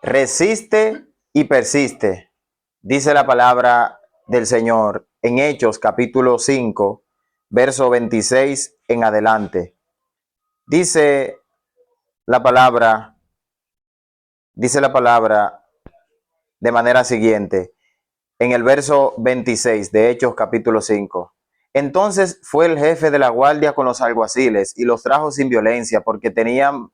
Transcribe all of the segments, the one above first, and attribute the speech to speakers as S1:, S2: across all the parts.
S1: Resiste y persiste, dice la palabra del Señor en Hechos capítulo 5, verso 26 en adelante. Dice la palabra, dice la palabra de manera siguiente, en el verso 26 de Hechos capítulo 5. Entonces fue el jefe de la guardia con los alguaciles y los trajo sin violencia porque temían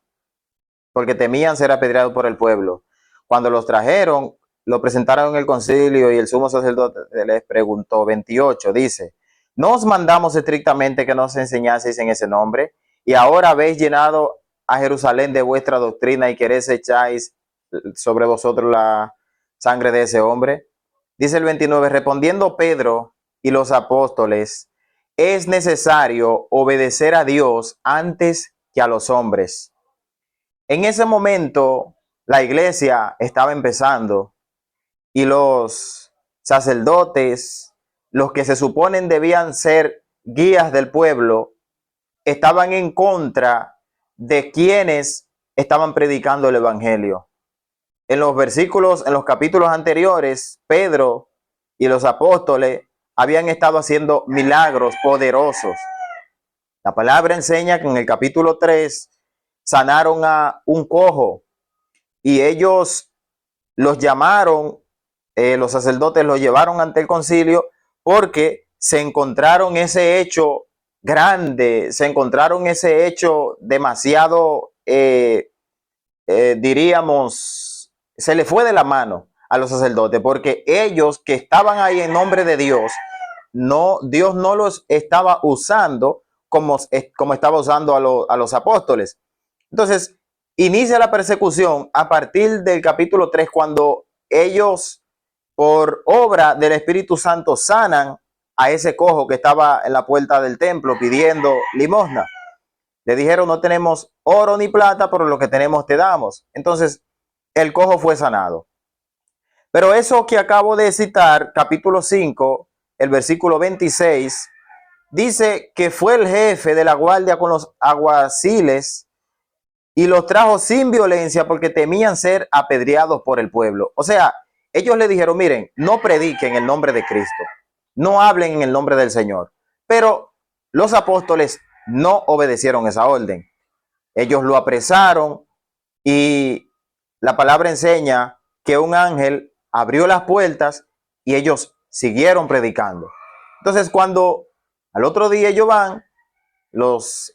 S1: ser apedreados por el pueblo. Cuando los trajeron, lo presentaron en el concilio y el sumo sacerdote les preguntó, 28, dice, ¿no os mandamos estrictamente que nos enseñaseis en ese nombre? Y ahora habéis llenado a Jerusalén de vuestra doctrina y queréis echáis sobre vosotros la sangre de ese hombre. Dice el 29, respondiendo Pedro y los apóstoles, es necesario obedecer a Dios antes que a los hombres. En ese momento, la iglesia estaba empezando y los sacerdotes, los que se suponen debían ser guías del pueblo, estaban en contra de quienes estaban predicando el evangelio. En los capítulos anteriores, Pedro y los apóstoles habían estado haciendo milagros poderosos. La palabra enseña que en el capítulo 3 sanaron a un cojo y ellos los llamaron, los sacerdotes los llevaron ante el concilio porque se encontraron ese hecho grande, se encontraron ese hecho demasiado, diríamos, se le fue de la mano a los sacerdotes porque ellos que estaban ahí en nombre de Dios, Dios no los estaba usando como estaba usando a los apóstoles. Entonces, inicia la persecución a partir del capítulo 3, cuando ellos, por obra del Espíritu Santo, sanan a ese cojo que estaba en la puerta del templo pidiendo limosna. Le dijeron, no tenemos oro ni plata, pero lo que tenemos te damos. Entonces, el cojo fue sanado. Pero eso que acabo de citar, capítulo 5, el versículo 26, dice que fue el jefe de la guardia con los alguaciles y los trajo sin violencia porque temían ser apedreados por el pueblo. O sea, ellos le dijeron, miren, no prediquen el nombre de Cristo, no hablen en el nombre del Señor. Pero los apóstoles no obedecieron esa orden. Ellos lo apresaron y la palabra enseña que un ángel abrió las puertas y ellos siguieron predicando. Entonces, cuando al otro día ellos van, los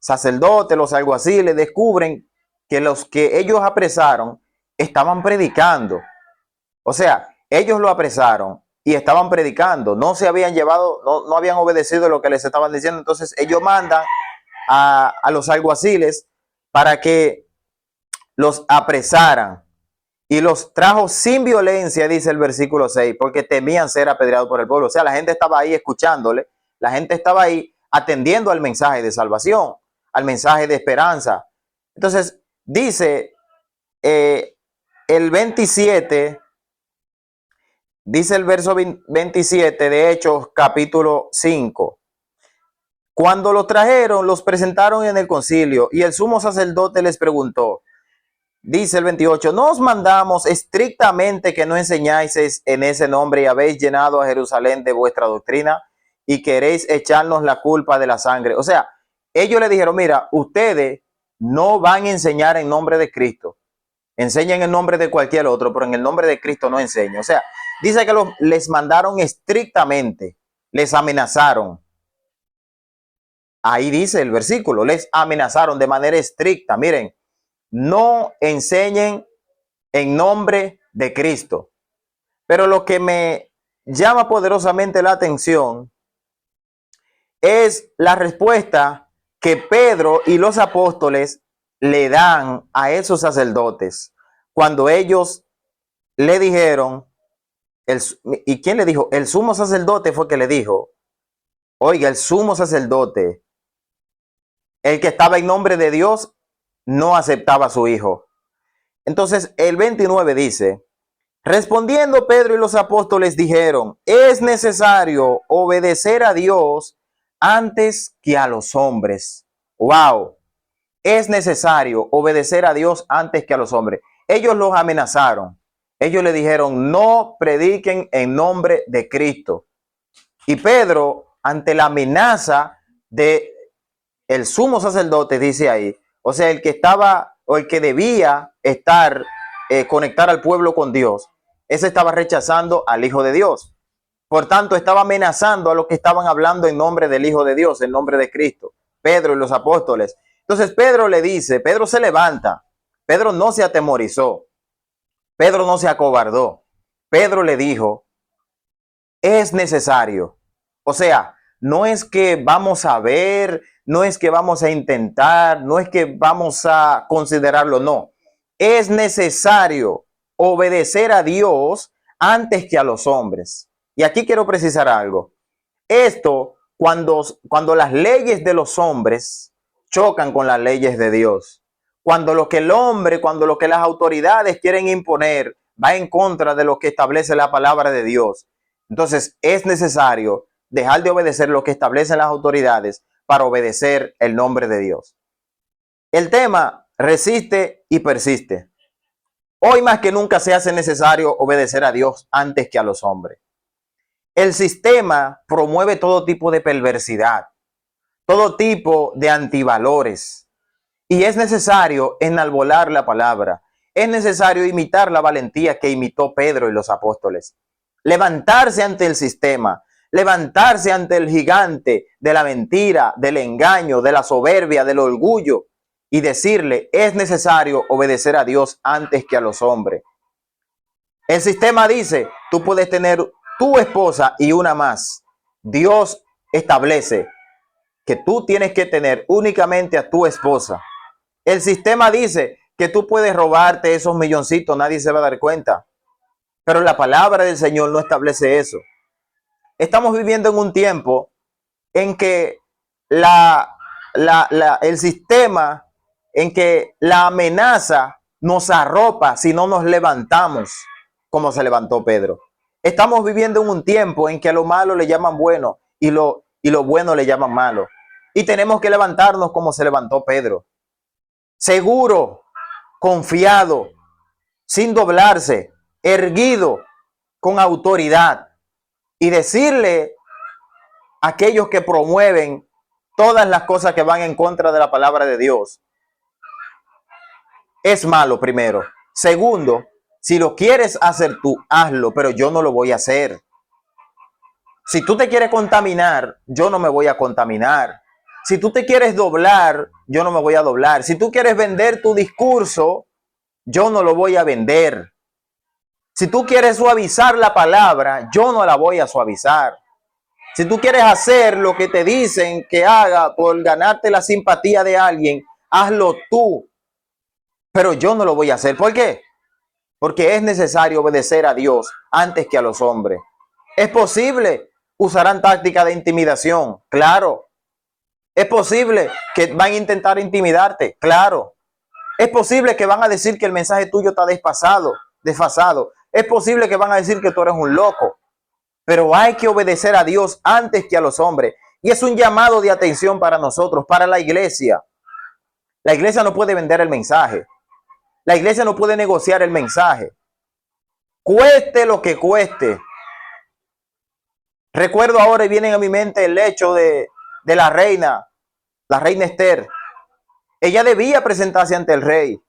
S1: sacerdotes, los alguaciles descubren que los que ellos apresaron estaban predicando. O sea, ellos lo apresaron y estaban predicando, no se habían llevado, no habían obedecido lo que les estaban diciendo. Entonces ellos mandan a los alguaciles para que los apresaran y los trajo sin violencia, dice el versículo 6, porque temían ser apedreados por el pueblo. O sea, la gente estaba ahí escuchándole, la gente estaba ahí atendiendo al mensaje de salvación, al mensaje de esperanza. Entonces, dice el 27, dice el verso 27 de Hechos capítulo 5. Cuando los trajeron, los presentaron en el concilio y el sumo sacerdote les preguntó, dice el 28, no os mandamos estrictamente que no enseñáis en ese nombre y habéis llenado a Jerusalén de vuestra doctrina y queréis echarnos la culpa de la sangre. O sea, ellos le dijeron, mira, ustedes no van a enseñar en nombre de Cristo. Enseñan en nombre de cualquier otro, pero en el nombre de Cristo no enseñan. O sea, dice que les mandaron estrictamente, les amenazaron. Ahí dice el versículo, les amenazaron de manera estricta. Miren, no enseñen en nombre de Cristo. Pero lo que me llama poderosamente la atención es la respuesta que Pedro y los apóstoles le dan a esos sacerdotes cuando ellos le dijeron, ¿y quién le dijo? El sumo sacerdote fue que le dijo, oiga, el sumo sacerdote, el que estaba en nombre de Dios, no aceptaba a su hijo. Entonces el 29 dice, respondiendo Pedro y los apóstoles dijeron, es necesario obedecer a Dios antes que a los hombres. Wow, es necesario obedecer a Dios antes que a los hombres. ellos los amenazaron. Ellos le dijeron, no prediquen en nombre de Cristo. Y Pedro, ante la amenaza de el sumo sacerdote, dice ahí, o sea, el que estaba o el que debía estar, conectar al pueblo con Dios, ese estaba rechazando al Hijo de Dios. Por tanto, estaba amenazando a los que estaban hablando en nombre del Hijo de Dios, en nombre de Cristo, Pedro y los apóstoles. Entonces Pedro le dice, Pedro se levanta, Pedro no se atemorizó, Pedro no se acobardó. Pedro le dijo, es necesario. O sea, no es que vamos a ver, no es que vamos a intentar, no es que vamos a considerarlo, no. Es necesario obedecer a Dios antes que a los hombres. Y aquí quiero precisar algo. Esto, cuando las leyes de los hombres chocan con las leyes de Dios, cuando lo que el hombre, cuando lo que las autoridades quieren imponer va en contra de lo que establece la palabra de Dios, entonces es necesario dejar de obedecer lo que establecen las autoridades para obedecer el nombre de Dios. El tema resiste y persiste. Hoy más que nunca se hace necesario obedecer a Dios antes que a los hombres. El sistema promueve todo tipo de perversidad, todo tipo de antivalores. Y es necesario enalbolar la palabra. Es necesario imitar la valentía que imitó Pedro y los apóstoles. Levantarse ante el sistema, levantarse ante el gigante de la mentira, del engaño, de la soberbia, del orgullo y decirle, es necesario obedecer a Dios antes que a los hombres. El sistema dice, tú puedes tener tu esposa y una más. Dios establece que tú tienes que tener únicamente a tu esposa. El sistema dice que tú puedes robarte esos milloncitos, nadie se va a dar cuenta. Pero la palabra del Señor no establece eso. Estamos viviendo en un tiempo en que el sistema, en que la amenaza nos arropa si no nos levantamos como se levantó Pedro. Estamos viviendo en un tiempo en que a lo malo le llaman bueno y lo bueno le llaman malo. Y tenemos que levantarnos como se levantó Pedro. Seguro, confiado, sin doblarse, erguido, con autoridad. Y decirle a aquellos que promueven todas las cosas que van en contra de la palabra de Dios, es malo primero. Segundo, si lo quieres hacer tú, hazlo, pero yo no lo voy a hacer. Si tú te quieres contaminar, yo no me voy a contaminar. Si tú te quieres doblar, yo no me voy a doblar. Si tú quieres vender tu discurso, yo no lo voy a vender. Si tú quieres suavizar la palabra, yo no la voy a suavizar. Si tú quieres hacer lo que te dicen que haga por ganarte la simpatía de alguien, hazlo tú. Pero yo no lo voy a hacer. ¿Por qué? Porque es necesario obedecer a Dios antes que a los hombres. Es posible, usarán táctica de intimidación, claro. Es posible que van a intentar intimidarte, claro. Es posible que van a decir que el mensaje tuyo está desfasado. Es posible que van a decir que tú eres un loco. Pero hay que obedecer a Dios antes que a los hombres. Y es un llamado de atención para nosotros, para la iglesia. La iglesia no puede vender el mensaje. La iglesia no puede negociar el mensaje. Cueste lo que cueste. Recuerdo ahora y viene a mi mente el hecho de la reina Esther. Ella debía presentarse ante el rey.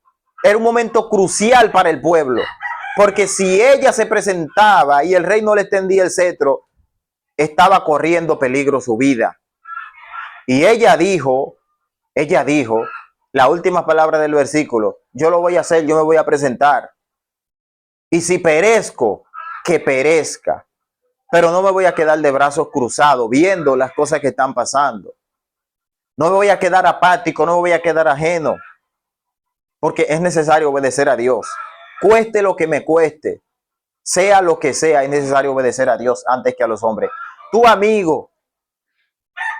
S1: Era un momento crucial para el pueblo. Porque si ella se presentaba y el rey no le extendía el cetro, estaba corriendo peligro su vida. Y ella dijo, la última palabra del versículo, yo lo voy a hacer, yo me voy a presentar. Y si perezco, que perezca. Pero no me voy a quedar de brazos cruzados viendo las cosas que están pasando. No me voy a quedar apático, no me voy a quedar ajeno. Porque es necesario obedecer a Dios. Cueste lo que me cueste. Sea lo que sea, es necesario obedecer a Dios antes que a los hombres. Tu amigo,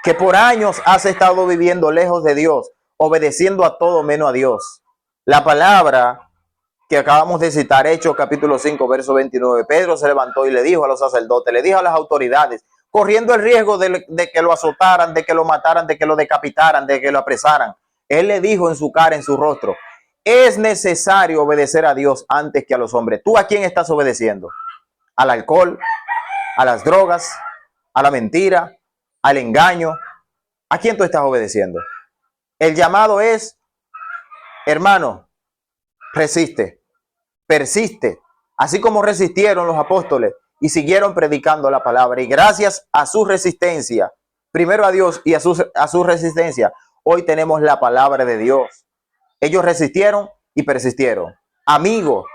S1: que por años has estado viviendo lejos de Dios, obedeciendo a todo menos a Dios. La palabra que acabamos de citar, Hechos capítulo 5, verso 29, Pedro se levantó y le dijo a los sacerdotes, le dijo a las autoridades, corriendo el riesgo de que lo azotaran, de que lo mataran, de que lo decapitaran, de que lo apresaran. Él le dijo en su cara, en su rostro, Es necesario obedecer a Dios antes que a los hombres. ¿Tú a quién estás obedeciendo? ¿Al alcohol? ¿A las drogas? ¿A la mentira? ¿Al engaño? ¿A quién tú estás obedeciendo? El llamado es, hermano, resiste, persiste, así como resistieron los apóstoles y siguieron predicando la palabra. Y gracias a su resistencia, primero a Dios y a su resistencia, hoy tenemos la palabra de Dios. Ellos resistieron y persistieron. Amigo,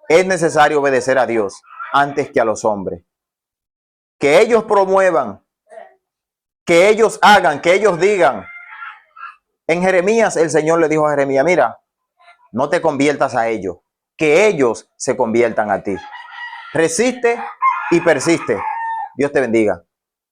S1: es necesario obedecer a Dios antes que a los hombres. Que ellos promuevan, que ellos hagan, que ellos digan. En Jeremías, el Señor le dijo a Jeremías, mira, no te conviertas a ellos, que ellos se conviertan a ti. Resiste y persiste. Dios te bendiga.